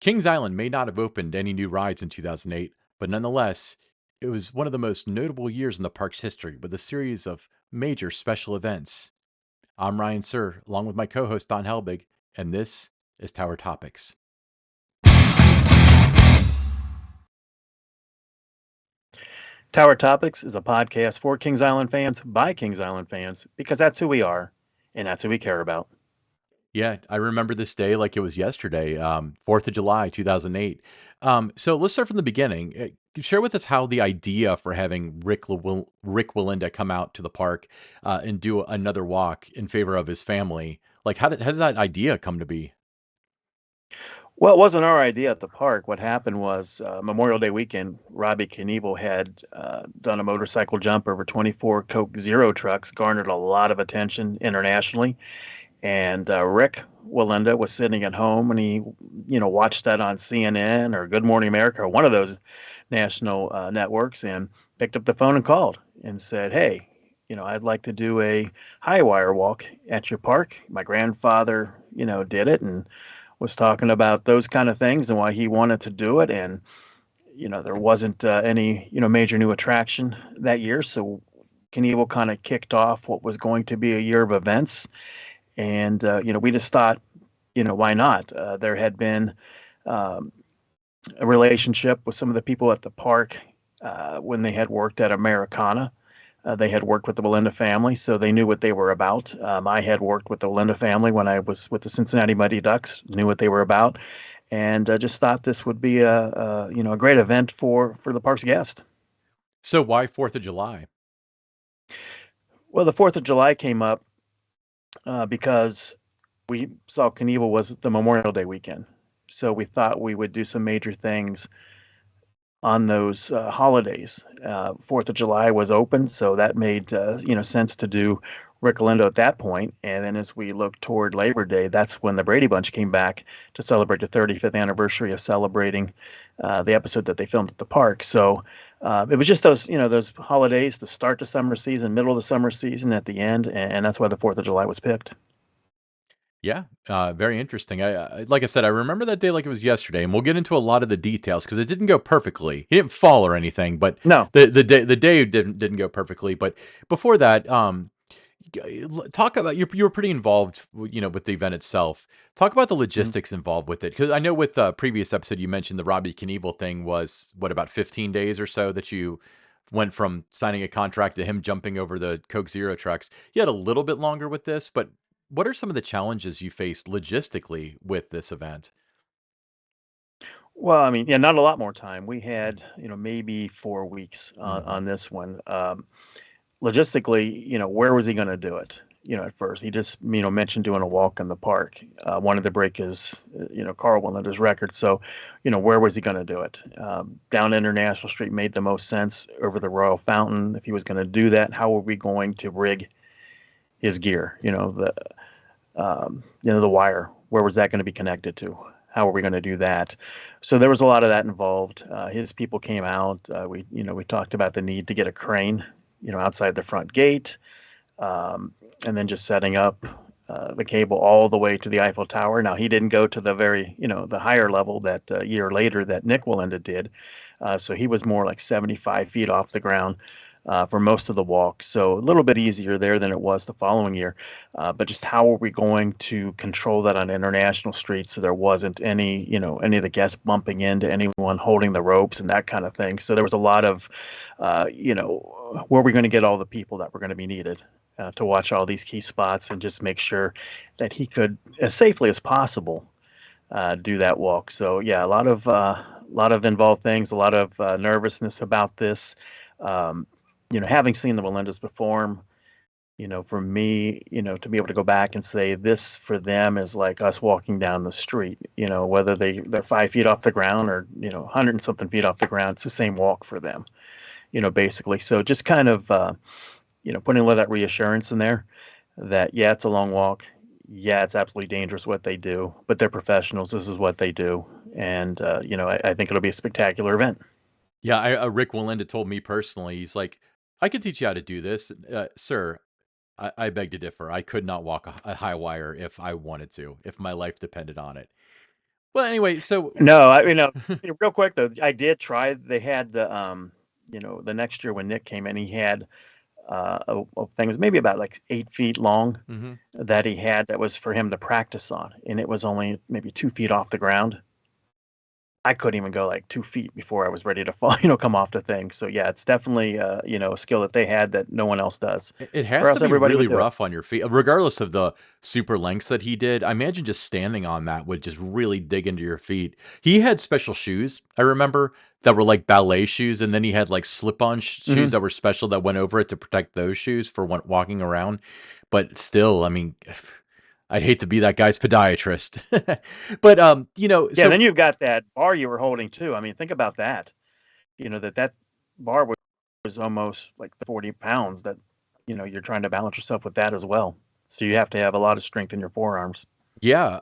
Kings Island may not have opened any new rides in 2008, but nonetheless, it was one of the most notable years in the park's history with a series of major special events. I'm Ryan Sir, along with my co host Don Helbig, and this is Tower Topics. Tower Topics is a podcast for Kings Island fans by Kings Island fans because that's who we are and that's who we care about. Yeah, I remember this day like it was yesterday, 4th of July, 2008. So let's start from the beginning. Share with us how the idea for having Rick Wallenda come out to the park and do another walk in favor of his family. Like, how did that idea come to be? Well, it wasn't our idea at the park. What happened was Memorial Day weekend, Robbie Knievel had done a motorcycle jump over 24 Coke Zero trucks, garnered a lot of attention internationally. And Rick Wallenda was sitting at home and he, watched that on CNN or Good Morning America or one of those national networks and picked up the phone and called and said, "Hey, I'd like to do a Highwire walk at your park. My grandfather, did it and was talking about those kind of things and why he wanted to do it. And, there wasn't any, major new attraction that year. So Knievel kind of kicked off what was going to be a year of events and, we just thought, why not? There had been um, a relationship with some of the people at the park when they had worked at Americana. They had worked with the Wallenda family, so they knew what they were about. I had worked with the Wallenda family when I was with the Cincinnati Mighty Ducks, knew what they were about, and just thought this would be a great event for the park's guest. So why 4th of July? Well, the Fourth of July came up because we saw Knievel was the Memorial Day weekend. So we thought we would do some major things on those holidays. Fourth of July was open, so that made sense to do Rick Lindo at that point. And then as we look toward Labor Day, that's when the Brady Bunch came back to celebrate the 35th anniversary of celebrating the episode that they filmed at the park. So it was just those holidays, the start to summer season, middle of the summer season, at the end, and that's why the Fourth of July was picked. Yeah, very interesting. Like I said, I remember that day like it was yesterday, and we'll get into a lot of the details because it didn't go perfectly. He didn't fall or anything, but No. the day didn't go perfectly. But before that, talk about you were pretty involved, with the event itself. Talk about the Mhm. logistics involved with it, because I know with the previous episode you mentioned the Robbie Knievel thing was what about 15 days or so that you went from signing a contract to him jumping over the Coke Zero trucks. You had a little bit longer with this, but what are some of the challenges you faced logistically with this event? Well, I mean, yeah, not a lot more time. We had, maybe 4 weeks Mhm. on this one. Logistically, where was he going to do it? At first, he just, mentioned doing a walk in the park. Wanted to break his, Carl Willender's record. So, where was he going to do it? Down International Street made the most sense over the Royal Fountain. If he was going to do that, how were we going to rig his gear? The wire. Where was that going to be connected to? How are we going to do that? So there was a lot of that involved. His people came out. We talked about the need to get a crane, outside the front gate, um, and then just setting up the cable all the way to the Eiffel Tower. Now he didn't go to the higher level that year later that Nick Wallenda did. So he was more like 75 feet off the ground for most of the walk. So a little bit easier there than it was the following year. But just how are we going to control that on International Street so there wasn't any of the guests bumping into anyone holding the ropes and that kind of thing. So there was a lot of, where are we going to get all the people that were going to be needed? To watch all these key spots and just make sure that he could, as safely as possible, do that walk. So yeah, a lot of involved things, a lot of nervousness about this. Um, having seen the Wallendas perform, for me, to be able to go back and say this for them is like us walking down the street. Whether they're 5 feet off the ground or 100 and something feet off the ground, it's the same walk for them. Basically. So just kind of putting a little of that reassurance in there that yeah, it's a long walk. Yeah, it's absolutely dangerous what they do, but they're professionals. This is what they do, and I think it'll be a spectacular event. Yeah, Rick Wallenda told me personally, he's like, "I could teach you how to do this, sir. I beg to differ. I could not walk a high wire if I wanted to, if my life depended on it." Well, anyway, so No, real quick though, I did try. They had the next year when Nick came in, he had a thing was maybe about like 8 feet long mhm. that he had that was for him to practice on, and it was only maybe 2 feet off the ground. I couldn't even go like 2 feet before I was ready to fall, come off the thing. So yeah, it's definitely a skill that they had that no one else does, It or has to else be everybody really would do it. rough on your feet, regardless of the super lengths that he did. I imagine just standing on that would just really dig into your feet. He had special shoes, I remember, that were like ballet shoes, and then he had like slip-on shoes Hmm. that were special that went over it to protect those shoes for when walking around. But still, I mean, I'd hate to be that guy's podiatrist. But Yeah, so then you've got that bar you were holding too. I mean, think about that. That bar was almost like 40 pounds. That you're trying to balance yourself with that as well. So you have to have a lot of strength in your forearms. yeah,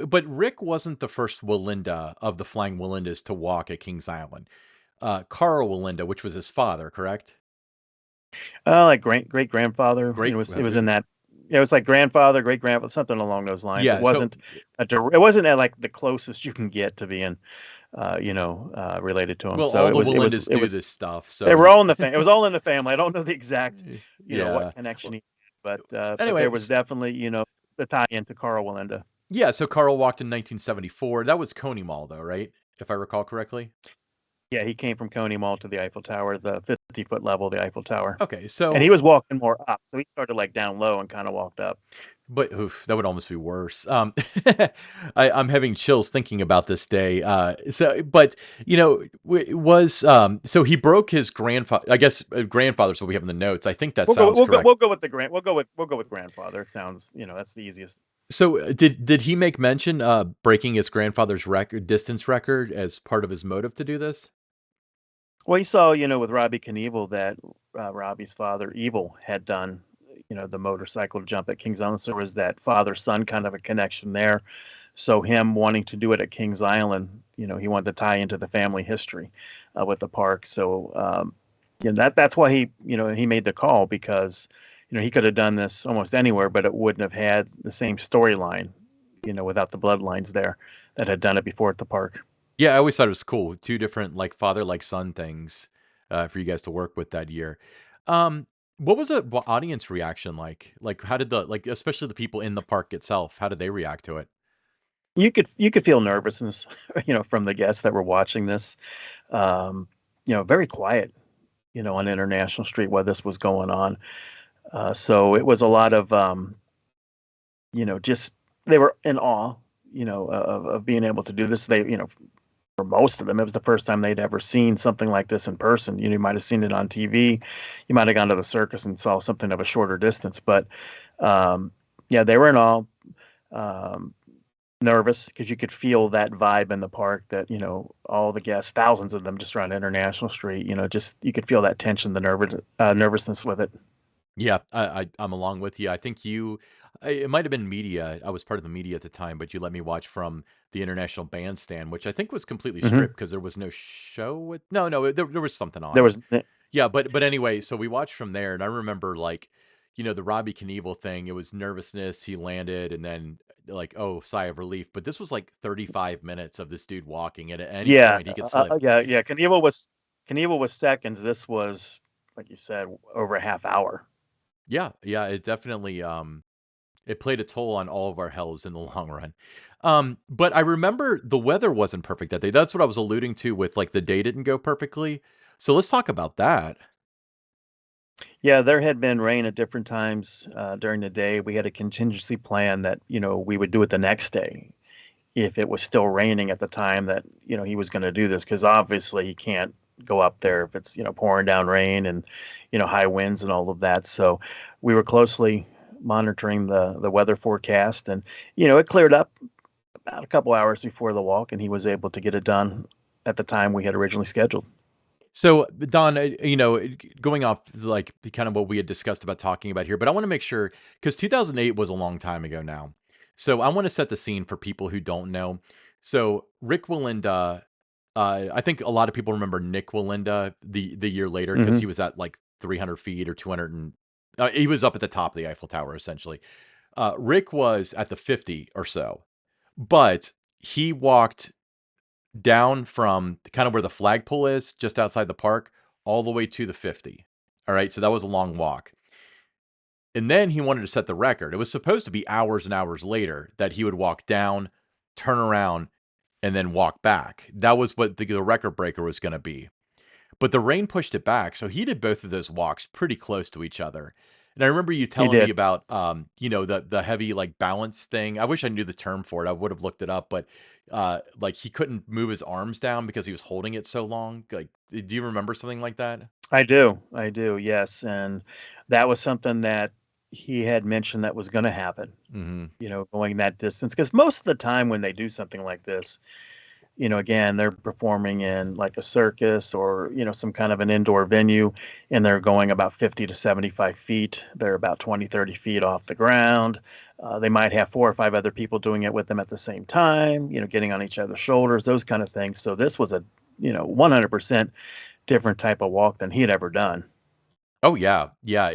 but Rick wasn't the first Wallenda of the Flying Wallendas to walk at Kings Island. Carl Wallenda, which was his father, correct? Like great grandfather. Great It was in oof. that. Yeah, it was like grandfather, great grandfather, something along those lines. It Yeah, so wasn't it wasn't at like the closest you can get to being, related to him. well, So all it the was it was Wallendas it do was this stuff, they so were all in the It was all in the family. I don't know the exact, what yeah. connection Well, he had, but there was anyways, definitely the tie into Carl Wallenda. yeah, so Carl walked in 1974. That was Coney Mall though, right? If I recall correctly? Yeah, he came from Coney Mall to the Eiffel Tower, the 50-foot level of the Eiffel Tower, Okay, and he so was walking more up. So he started like down low and kind of walked up. but oof, that would almost be worse. I'm having chills thinking about this day. But so he broke his grandfather. I guess grandfather's what we have in the notes. I think that We'll go. sounds correct. We'll go with the grand. We'll go with grandfather. It sounds, that's the easiest. So did he make mention breaking his grandfather's record distance record as part of his motive to do this? Well, you saw, with Robbie Knievel that Robbie's father, Evil, had done, the motorcycle jump at Kings Island. So there was that father son kind of a connection there. So him wanting to do it at Kings Island, he wanted to tie into the family history with the park. So that's why he made the call, because he could have done this almost anywhere, but it wouldn't have had the same storyline, without the bloodlines there that had done it before at the park. Yeah, I always thought it was cool. Two different like father like son things for you guys to work with that year. Um, what was the audience reaction like? Like, how did the like, especially the people in the park itself, how did they react to it? You could feel nervousness, from the guests that were watching this. Very quiet, on International Street while this was going on. So it was a lot of, just they were in awe, of being able to do this. For most of them, it was the first time they'd ever seen something like this in person. You might have seen it on TV, you might have gone to the circus and saw something of a shorter distance, but yeah, they were in awe. Um, Nervous because you could feel that vibe in the park that all the guests, thousands of them, just around International Street, just you could feel that tension, the nervousness with it. Yeah, I'm along with you. I think it might have been media. I was part of the media at the time, but you let me watch from the International Bandstand, which I think was completely stripped Hmm. because there was no show with. No, no, there was something on There it. was Yeah, but anyway, so we watched from there, and I remember like, the Robbie Knievel thing. It was nervousness. He landed, and then like, oh, sigh of relief. But this was like 35 minutes of this dude walking, and at any Yeah, point he could slip. yeah. Knievel was seconds. This was, like you said, over a half hour. Yeah, yeah, it definitely it played a toll on all of our hells in the long run. But I remember the weather wasn't perfect that day. That's what I was alluding to with like the day didn't go perfectly. So let's talk about that. Yeah, there had been rain at different times during the day. We had a contingency plan that we would do it the next day if it was still raining at the time that he was going to do this, because obviously he can't go up there if it's pouring down rain and high winds and all of that. So we were closely monitoring the weather forecast, and it cleared up about a couple hours before the walk, and he was able to get it done at the time we had originally scheduled. So Don, going off like the kind of what we had discussed about talking about here, but I want to make sure because 2008 was a long time ago now. So I want to set the scene for people who don't know. So Rick Wallenda, I think a lot of people remember Nick Wallenda the year later because Hmm. he was at like 300 feet or 200 and he was up at the top of the Eiffel Tower essentially. Rick was at the 50 or so, but he walked down from kind of where the flagpole is, just outside the park, all the way to the 50. All right, so that was a long walk. And then he wanted to set the record. It was supposed to be hours and hours later that he would walk down, turn around, and then walk back. That was what the record breaker was going to be. But the rain pushed it back, so he did both of those walks pretty close to each other. And I remember you He telling me did. about, the heavy like balance thing. I wish I knew the term for it. I would have looked it up, but like he couldn't move his arms down because he was holding it so long. Like, do you remember something like that? I do, yes, and that was something that he had mentioned that was gonna happen, Hmm. going that distance. Because most of the time when they do something like this, again, they're performing in, like, a circus or, some kind of an indoor venue, and they're going about 50 to 75 feet. They're about 20, 30 feet off the ground. They might have 4 or 5 other people doing it with them at the same time, getting on each other's shoulders, those kind of things. So this was a, 100% different type of walk than he had ever done. Oh yeah, yeah.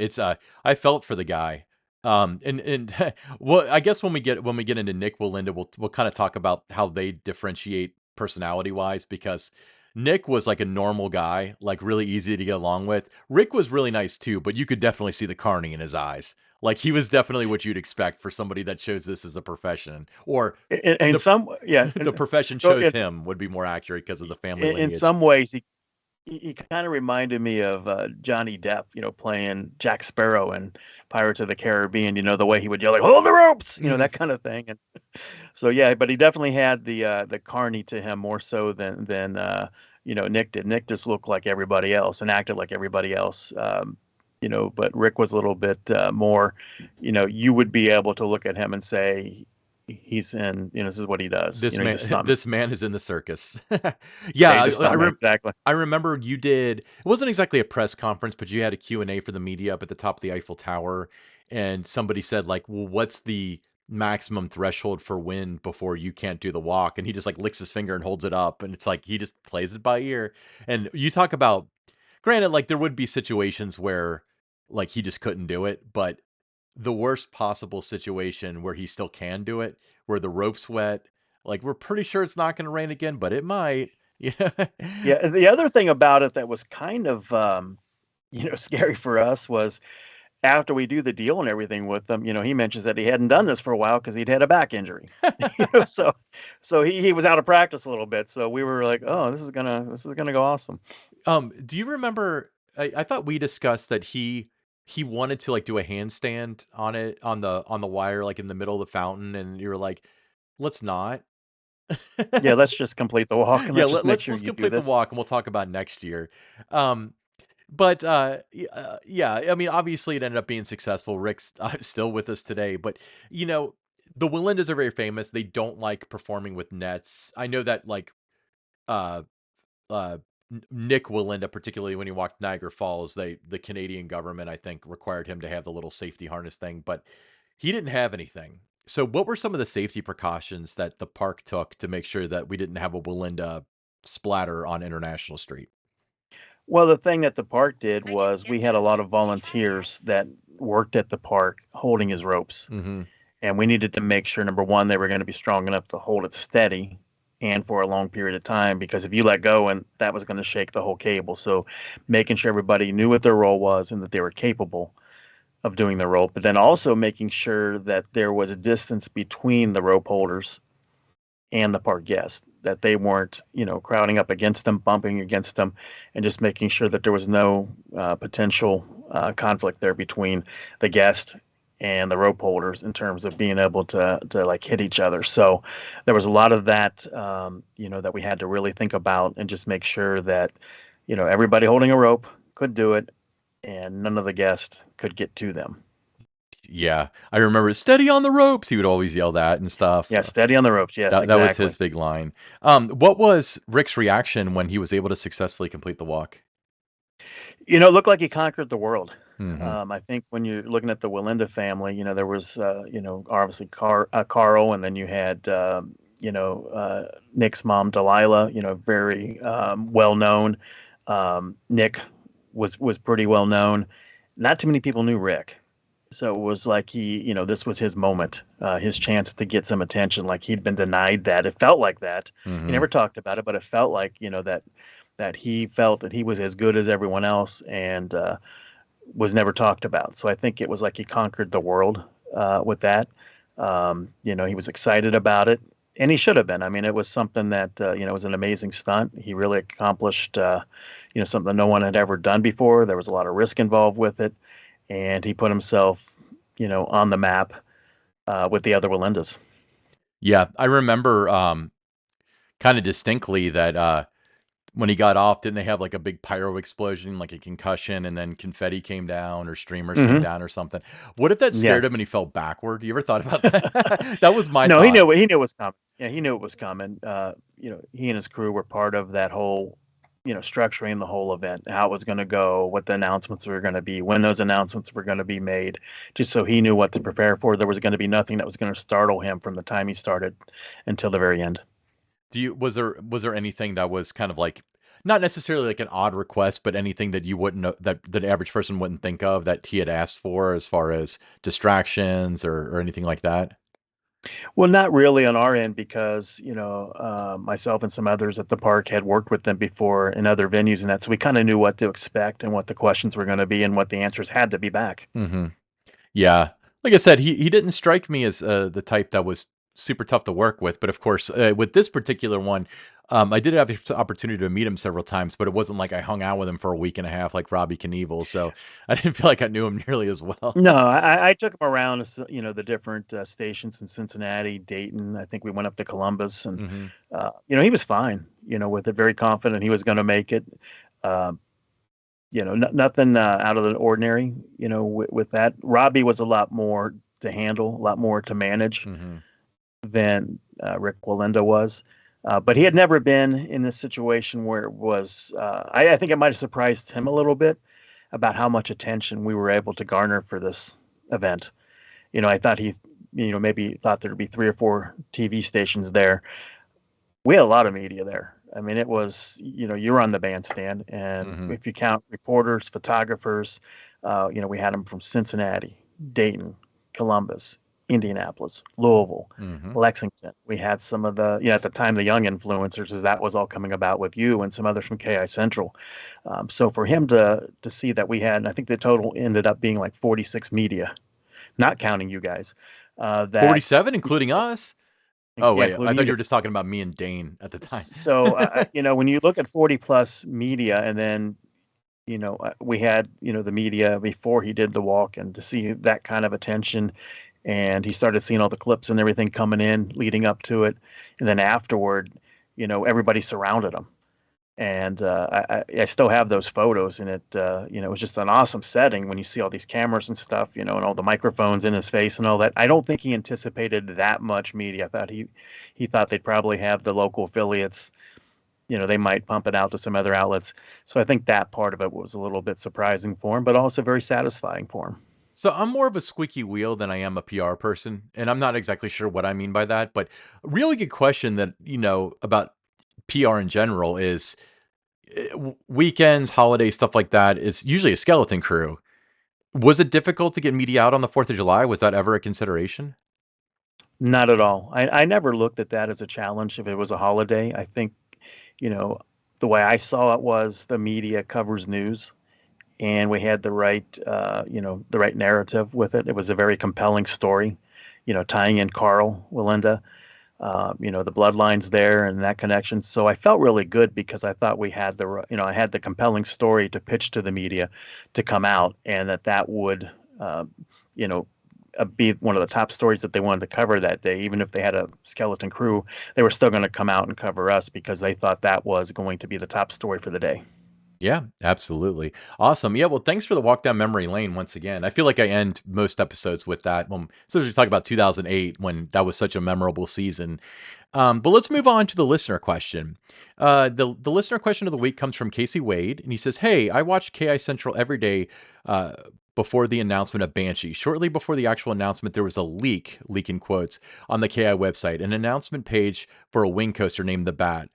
I felt for the guy. And well, I guess when we get into Nick Wallenda, we'll kind of talk about how they differentiate personality wise because Nick was like a normal guy, like really easy to get along with. Rick was really nice too, but you could definitely see the carney in his eyes. Like he was definitely what you'd expect for somebody that chose this as a profession, or In the some, yeah, the profession so chose him would be more accurate because of the family in lineage. some ways, he kind of reminded me of Johnny Depp, playing Jack Sparrow in Pirates of the Caribbean. The way he would yell like "Hold the ropes," that kind of thing. And so yeah, but he definitely had the carny to him more so than Nick did. Nick just looked like everybody else and acted like everybody else. But Rick was a little bit more. You would be able to look at him and say he's in. This is what he does. This He's a man, stuntman. this man is in the circus. Yeah, Yeah, he's a stuntman. Exactly. I remember you did. It wasn't exactly a press conference, but you had a Q and A for the media up at the top of the Eiffel Tower, and somebody said like, "Well, what's the maximum threshold for wind before you can't do the walk?" And he just like licks his finger and holds it up, and it's like he just plays it by ear. And you talk about, granted, like there would be situations where like he just couldn't do it, but the worst possible situation where he still can do it, where the rope's wet, like, we're pretty sure it's not gonna rain again, but it might. Yeah. Yeah, and the other thing about it that was kind of scary for us was after we do the deal and everything with them, he mentions that he hadn't done this for a while because he'd had a back injury. So he was out of practice a little bit. So we were like, oh, this is gonna go awesome. Do you remember I thought we discussed that he wanted to, like, do a handstand on it on the wire, like, in the middle of the fountain, and you were like, "Let's not." Yeah, let's just complete the walk and Yeah, let's just make sure let's you do complete the this. walk, and we'll talk about next year. Um But, yeah, I mean, obviously, it ended up being successful. Rick's still with us today, but, you know, the Wallendas are very famous. They don't like performing with nets. I know that, like, uh, uh, Nick Wallenda, particularly when he walked Niagara Falls, the Canadian government, I think, required him to have the little safety harness thing, but he didn't have anything. So, what were some of the safety precautions that the park took to make sure that we didn't have a Wallenda splatter on International Street? Well, the thing that the park did was we had a lot of volunteers that worked at the park holding his ropes. Hmm. And we needed to make sure, number one, they were going to be strong enough to hold it steady and for a long period of time, because if you let go and that was going to shake the whole cable. So making sure everybody knew what their role was and that they were capable of doing the rope, but then also making sure that there was a distance between the rope holders and the park guests, that they weren't, crowding up against them, bumping against them, and just making sure that there was no potential conflict there between the guest and the rope holders in terms of being able to like hit each other. So there was a lot of that, that we had to really think about and just make sure that, everybody holding a rope could do it and none of the guests could get to them. Yeah, I remember "Steady on the ropes." He would always yell that and stuff. Yeah, steady on the ropes. Yes, That was exactly. his big line. What was Rick's reaction when he was able to successfully complete the walk? It looked like he conquered the world. Mhm. I think when you're looking at the Wallenda family, there was, obviously Carl, and then you had, Nick's mom, Delilah, very well known. Nick was pretty well known. Not too many people knew Rick. So it was like this was his moment, his chance to get some attention. Like he'd been denied that. It felt like that. He Mhm. never talked about it, but it felt like, that he felt that he was as good as everyone else and was never talked about. So I think it was like he conquered the world with that. He was excited about it, and he should have been. I mean, it was something that was an amazing stunt. He really accomplished something no one had ever done before. There was a lot of risk involved with it, and he put himself on the map with the other Wallendas. Yeah, I remember, kinda distinctly that, when he got off, didn't they have, like, a big pyro explosion, like a concussion, and then confetti came down or streamers came Hmm. down or something? What if that Yeah. scared him and he fell backward? You ever thought about that? That was my No, thought. he knew it was coming. Yeah, he knew it was coming. He and his crew were part of that whole, structuring the whole event, how it was going to go, what the announcements were going to be, when those announcements were going to be made, just so he knew what to prepare for. There was going to be nothing that was going to startle him from the time he started until the very end. Do you was there anything that was kind of like not necessarily like an odd request, but anything that you wouldn't know that the average person wouldn't think of that he had asked for as far as distractions or anything like that? Well, not really on our end because, myself and some others at the park had worked with them before in other venues and that. So we kind of knew what to expect and what the questions were going to be and what the answers had to be back. Mhm. Yeah. Like I said, he didn't strike me as, the type that was super tough to work with, but of course, with this particular one, I did have the opportunity to meet him several times, but it wasn't like I hung out with him for a week and a half like Robbie Knievel, so I didn't feel like I knew him nearly as well. No, I took him around, the different stations in Cincinnati, Dayton. I think we went up to Columbus, and Mhm. he was fine. With it, very confident he was going to make it. Um, Nothing out of the ordinary. With that, Robbie was a lot more to handle, a lot more to manage Mhm. than Rick Wallenda was. But he had never been in this situation where it was. I think it might have surprised him a little bit about how much attention we were able to garner for this event. I thought he, maybe thought there'd be three or four TV stations there. We had a lot of media there. I mean, it was, you're on the bandstand, and Mhm. if you count reporters, photographers, we had them from Cincinnati, Dayton, Columbus, Indianapolis, Louisville, Mhm. Lexington. We had some of the, at the time, the young influencers, as that was all coming about with you and some others from KI Central. So for him to see that we had, and I think the total ended up being like 46 media, not counting you guys, that 47 including us? Oh, yeah, wait, I including you thought you were just guys. talking about me and Dane at the time. So, when you look at 40 plus media, and then, we had, the media before he did the walk, and to see that kind of attention, and he started seeing all the clips and everything coming in leading up to it. And then afterward, everybody surrounded him. And I still have those photos, and it was just an awesome setting when you see all these cameras and stuff, and all the microphones in his face and all that. I don't think he anticipated that much media. I thought he thought they'd probably have the local affiliates, they might pump it out to some other outlets. So I think that part of it was a little bit surprising for him, but also very satisfying for him. So I'm more of a squeaky wheel than I am a PR person, and I'm not exactly sure what I mean by that, but a really good question that, about PR in general is weekends, holidays, stuff like that is usually a skeleton crew. Was it difficult to get media out on the 4th of July? Was that ever a consideration? Not at all. I never looked at that as a challenge if it was a holiday. I think, you know, the way I saw it was the media covers news, and we had the right narrative with it. It was a very compelling story, tying in Carl, Wallenda, the bloodlines there and that connection. So I felt really good because I thought we had I had the compelling story to pitch to the media to come out, and that would, uh, you know, be one of the top stories that they wanted to cover that day. Even if they had a skeleton crew, they were still going to come out and cover us because they thought that was going to be the top story for the day. Yeah, absolutely. Awesome. Yeah, well, thanks for the walk down memory lane once again. I feel like I end most episodes with that. So we talk about 2008 when that was such a memorable season. But let's move on to the listener question. The listener question of the week comes from Casey Wade, and he says, "Hey, I watched KI Central every day uh, before the announcement of Banshee. Shortly before the actual announcement, there was a leak in quotes, on the KI website, an announcement page for a wing coaster named the Bat,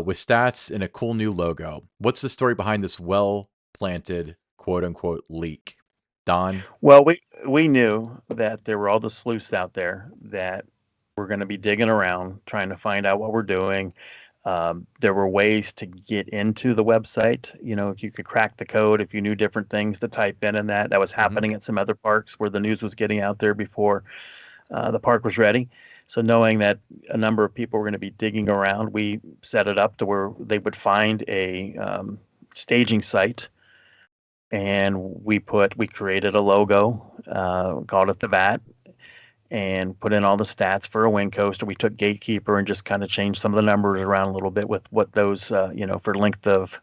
with stats and a cool new logo. What's the story behind this well planted quote unquote leak?" Don? Well, we knew that there were all the sleuths out there that were going to be digging around trying to find out what we're doing. There were ways to get into the website. You know, you could crack the code if you knew different things to type in that. That was Mhm. happening at some other parks where the news was getting out there before the park was ready. So knowing that a number of people were going to be digging around, we set it up to where they would find a staging site, and we created a logo, called it the VAT, and put in all the stats for a wing coaster. We took Gatekeeper and just kind of changed some of the numbers around a little bit with what those, for length of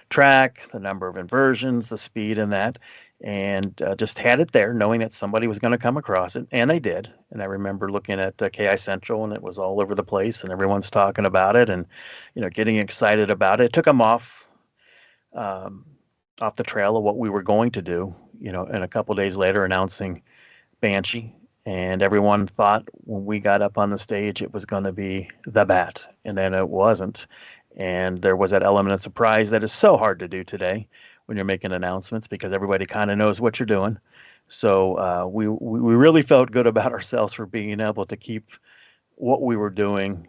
track, the number of inversions, the speed, and that, and just had it there, knowing that somebody was going to come across it, and they did. And I remember looking at KI Central, and it was all over the place, and everyone's talking about it, and getting excited about it. It took them um, off the trail of what we were going to do. And a couple days later, announcing Banshee, and everyone thought when we got up on the stage it was going to be the Bat, and then it wasn't. And there was that element of surprise that is so hard to do today when you're making announcements because everybody kind of knows what you're doing. So we really felt good about ourselves for being able to keep what we were doing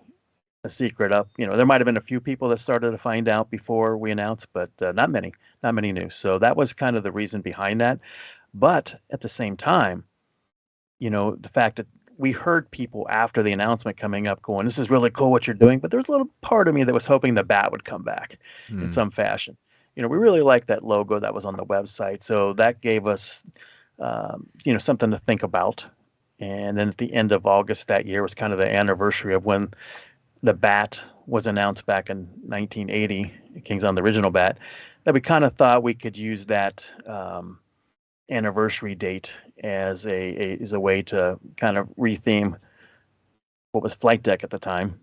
a secret up. There might have been a few people that started to find out before we announced, but not many knew. So that was kind of the reason behind that. But at the same time, the fact that we heard people after the announcement coming up going, "This is really cool what you're doing," but there was a little part of me that was hoping the bat would come back in Mm. some fashion. We really liked that logo that was on the website, so that gave us, something to think about. And then at the end of August that year was kind of the anniversary of when the bat was announced back in 1980, King's on the original bat, that we kind of thought we could use that anniversary date as a way to kind of retheme what was Flight Deck at the time.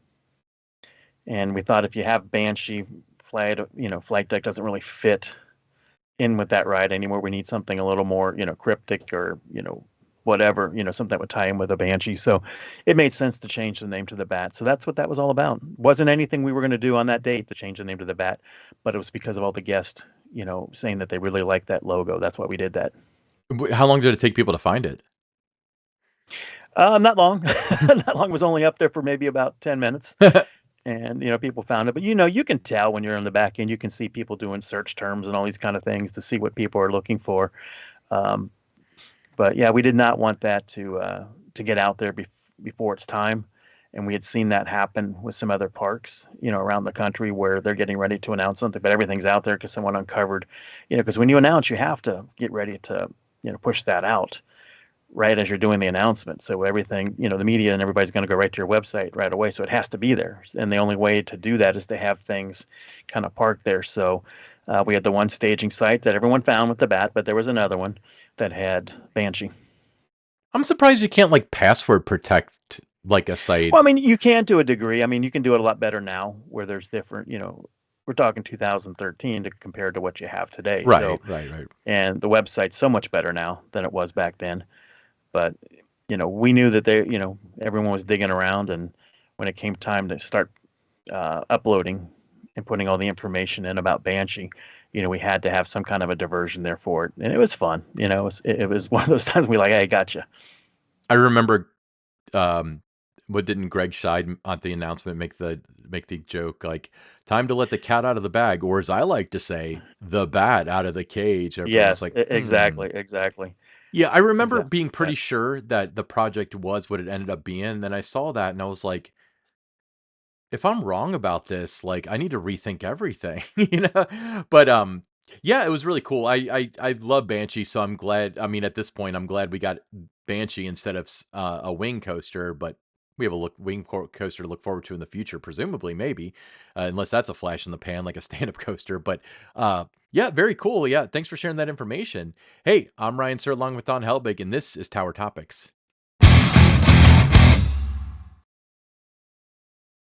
And we thought if you have Banshee, Flight Deck doesn't really fit in with that ride anymore. We need something a little more, cryptic or, whatever, something that would tie in with a Banshee. So it made sense to change the name to the Bat. So that's what that was all about. Wasn't anything we were going to do on that date to change the name to the Bat, but it was because of all the guests, saying that they really liked that logo. That's why we did that. How long did it take people to find it? Not long. Not long. It was only up there for maybe about 10 minutes. And, people found it. But, you can tell when you're on the back end, you can see people doing search terms and all these kind of things to see what people are looking for. Um, but yeah, we did not want that to get out there before its time. And we had seen that happen with some other parks, around the country where they're getting ready to announce something, but everything's out there because someone uncovered, because when you announce, you have to get ready to, push that out right as you're doing the announcement. So everything, the media and everybody's going to go right to your website right away. So it has to be there. And the only way to do that is to have things kind of parked there. So we had the one staging site that everyone found with the bat, but there was another one that had Banshee. I'm surprised you can't, like, password protect, like, a site. Well, I mean, you can to a degree. I mean, you can do it a lot better now where there's different, we're talking 2013 to compared to what you have today. Right, So, right, right. and the website's so much better now than it was back then. But we knew that everyone was digging around, and when it came time to start uploading and putting all the information in about Banshee, we had to have some kind of a diversion there for it, and it was fun. It was one of those times we like, hey, gotcha. I remember, um, what didn't Greg Scheid on the announcement make the joke, like, "Time to let the cat out of the bag," or as I like to say, "the bat out of the cage." Everyone was Yes, like, "Hmm." exactly, exactly, Yeah, I remember exactly being like that. pretty sure that the project was what it ended up being, and then I saw that and I was like, if I'm wrong about this, like, I need to rethink everything, you know? But, yeah, it was really cool. I love Banshee, so I'm glad. I mean, at this point, I'm glad we got Banshee instead of a wing coaster, but we have a coaster to look forward to in the future, presumably, maybe, unless that's a flash in the pan, like a stand-up coaster. But, yeah, very cool. Yeah, thanks for sharing that information. Hey, I'm Ryan Sir, along with Don Helbig, and this is Tower Topics.